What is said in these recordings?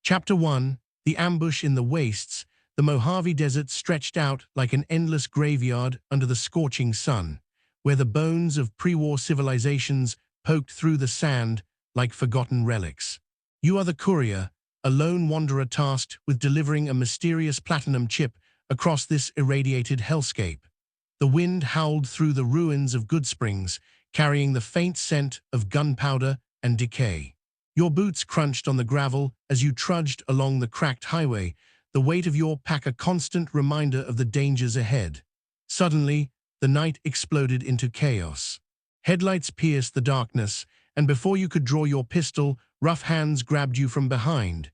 Chapter 1. The Ambush in the Wastes. The Mojave Desert stretched out like an endless graveyard under the scorching sun, where the bones of pre-war civilizations poked through the sand like forgotten relics. You are the Courier, a lone wanderer tasked with delivering a mysterious platinum chip across this irradiated hellscape. The wind howled through the ruins of Goodsprings, carrying the faint scent of gunpowder and decay. Your boots crunched on the gravel as you trudged along the cracked highway, the weight of your pack a constant reminder of the dangers ahead. Suddenly, the night exploded into chaos. Headlights pierced the darkness, and before you could draw your pistol, rough hands grabbed you from behind.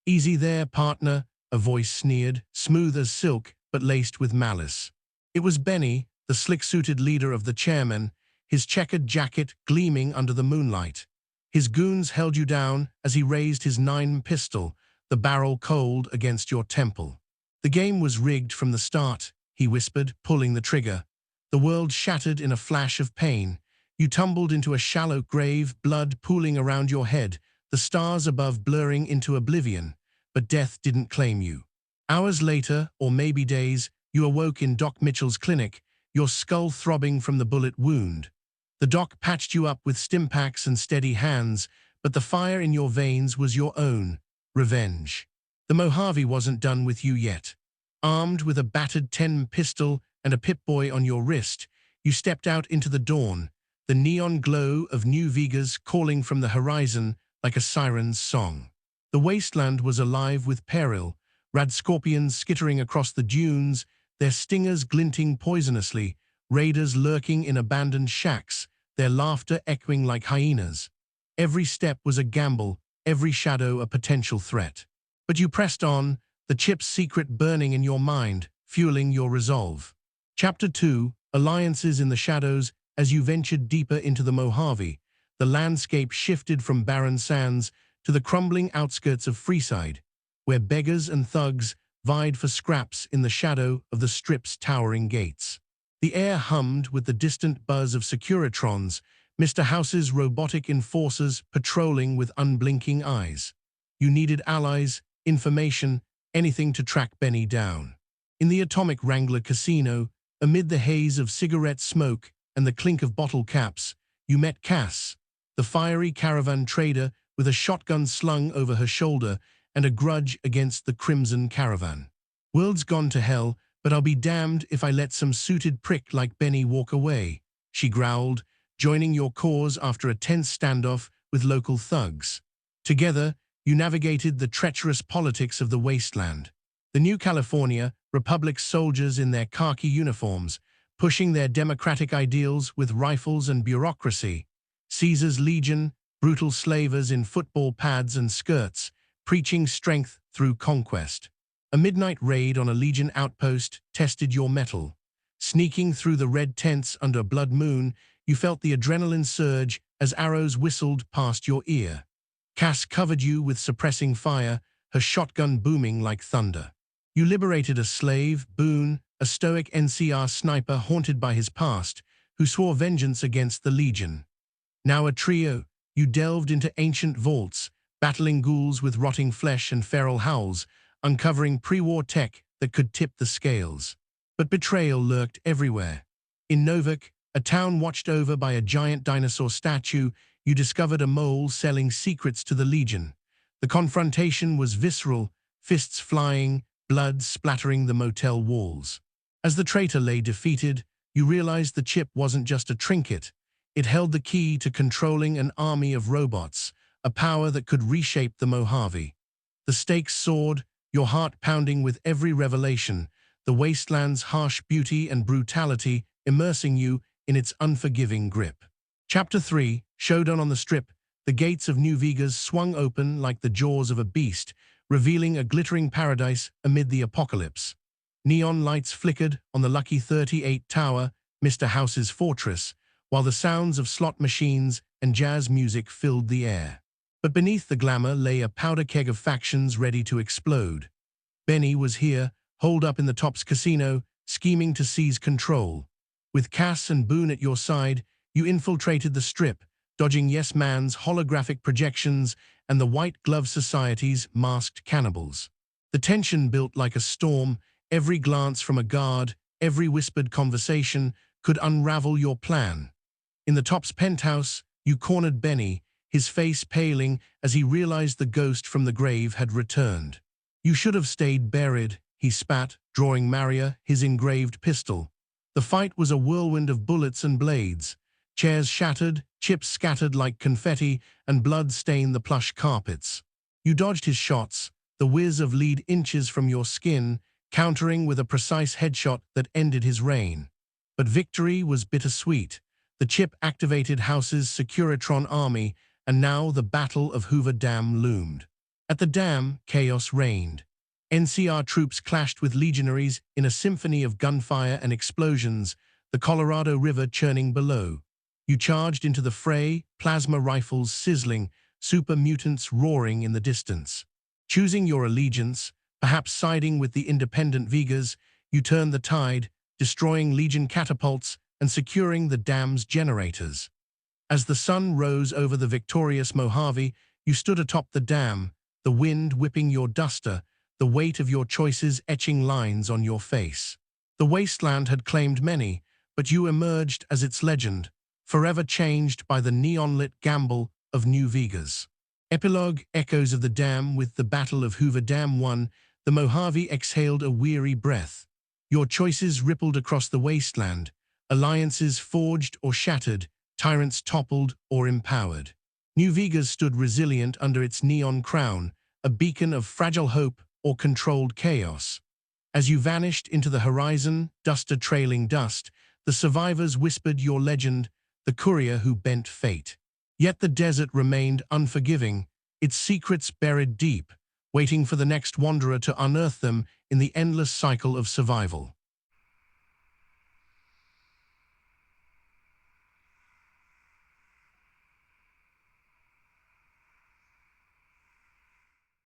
"Easy there, partner," a voice sneered, smooth as silk but laced with malice. It was Benny, the slick-suited leader of the chairmen, his checkered jacket gleaming under the moonlight. His goons held you down as he raised his 9mm pistol, the barrel cold against your temple. "The game was rigged from the start," he whispered, pulling the trigger. The world shattered in a flash of pain. You tumbled into a shallow grave, blood pooling around your head, the stars above blurring into oblivion. But death didn't claim you. Hours later, or maybe days, you awoke in Doc Mitchell's clinic, your skull throbbing from the bullet wound. The doc patched you up with stimpaks and steady hands, but the fire in your veins was your own revenge. The Mojave wasn't done with you yet. Armed with a battered 10 pistol and a Pip-Boy on your wrist, you stepped out into the dawn, the neon glow of New Vegas calling from the horizon like a siren's song. The wasteland was alive with peril, rad scorpions skittering across the dunes, their stingers glinting poisonously, raiders lurking in abandoned shacks, their laughter echoing like hyenas. Every step was a gamble, every shadow a potential threat. But you pressed on, the chip's secret burning in your mind, fueling your resolve. Chapter 2. Alliances in the Shadows. As you ventured deeper into the Mojave, the landscape shifted from barren sands to the crumbling outskirts of Freeside, where beggars and thugs vied for scraps in the shadow of the Strip's towering gates. The air hummed with the distant buzz of Securitrons, Mr. House's robotic enforcers patrolling with unblinking eyes. You needed allies, information, anything to track Benny down. In the Atomic Wrangler Casino, amid the haze of cigarette smoke and the clink of bottle caps, you met Cass, the fiery caravan trader with a shotgun slung over her shoulder and a grudge against the Crimson Caravan. "World's gone to hell, but I'll be damned if I let some suited prick like Benny walk away," she growled, joining your cause after a tense standoff with local thugs. Together, you navigated the treacherous politics of the wasteland. The New California, Republic's soldiers in their khaki uniforms, pushing their democratic ideals with rifles and bureaucracy. Caesar's Legion, brutal slavers in football pads and skirts, preaching strength through conquest. A midnight raid on a Legion outpost tested your mettle. Sneaking through the red tents under a blood moon, you felt the adrenaline surge as arrows whistled past your ear. Cass covered you with suppressing fire, her shotgun booming like thunder. You liberated a slave, Boone, a stoic NCR sniper haunted by his past, who swore vengeance against the Legion. Now a trio, you delved into ancient vaults, battling ghouls with rotting flesh and feral howls, uncovering pre-war tech that could tip the scales. But betrayal lurked everywhere. In Novak, a town watched over by a giant dinosaur statue, you discovered a mole selling secrets to the Legion. The confrontation was visceral, fists flying, blood splattering the motel walls. As the traitor lay defeated, you realized the chip wasn't just a trinket. It held the key to controlling an army of robots, a power that could reshape the Mojave. The stakes soared, your heart pounding with every revelation, the wasteland's harsh beauty and brutality immersing you in its unforgiving grip. Chapter 3. Showdown on the Strip. The gates of New Vegas swung open like the jaws of a beast, revealing a glittering paradise amid the apocalypse. Neon lights flickered on the Lucky 38 Tower, Mr. House's fortress, while the sounds of slot machines and jazz music filled the air. But beneath the glamour lay a powder keg of factions ready to explode. Benny was here, holed up in the Tops Casino, scheming to seize control. With Cass and Boone at your side, you infiltrated the Strip, dodging Yes Man's holographic projections and the white glove society's masked cannibals. The tension built like a storm. Every glance from a guard, every whispered conversation could unravel your plan. In the top's penthouse, you cornered Benny, his face paling as he realized the ghost from the grave had returned. "You should have stayed buried," he spat, drawing Maria, his engraved pistol. The fight was a whirlwind of bullets and blades. Chairs shattered, chips scattered like confetti, and blood stained the plush carpets. You dodged his shots, the whiz of lead inches from your skin, countering with a precise headshot that ended his reign. But victory was bittersweet. The chip activated House's Securitron army, and now the Battle of Hoover Dam loomed. At the dam, chaos reigned. NCR troops clashed with legionaries in a symphony of gunfire and explosions, the Colorado River churning below. You charged into the fray, plasma rifles sizzling, super mutants roaring in the distance. Choosing your allegiance, perhaps siding with the independent Vegas, you turned the tide, destroying Legion catapults and securing the dam's generators. As the sun rose over the victorious Mojave, you stood atop the dam, the wind whipping your duster, the weight of your choices etching lines on your face. The wasteland had claimed many, but you emerged as its legend, forever changed by the neon-lit gamble of New Vegas. Epilogue: echoes of the dam. With the Battle of Hoover Dam won, the Mojave exhaled a weary breath. Your choices rippled across the wasteland, alliances forged or shattered, tyrants toppled or empowered. New Vegas stood resilient under its neon crown, a beacon of fragile hope or controlled chaos. As you vanished into the horizon, duster trailing dust, the survivors whispered your legend, the courier who bent fate. Yet the desert remained unforgiving, its secrets buried deep, waiting for the next wanderer to unearth them in the endless cycle of survival.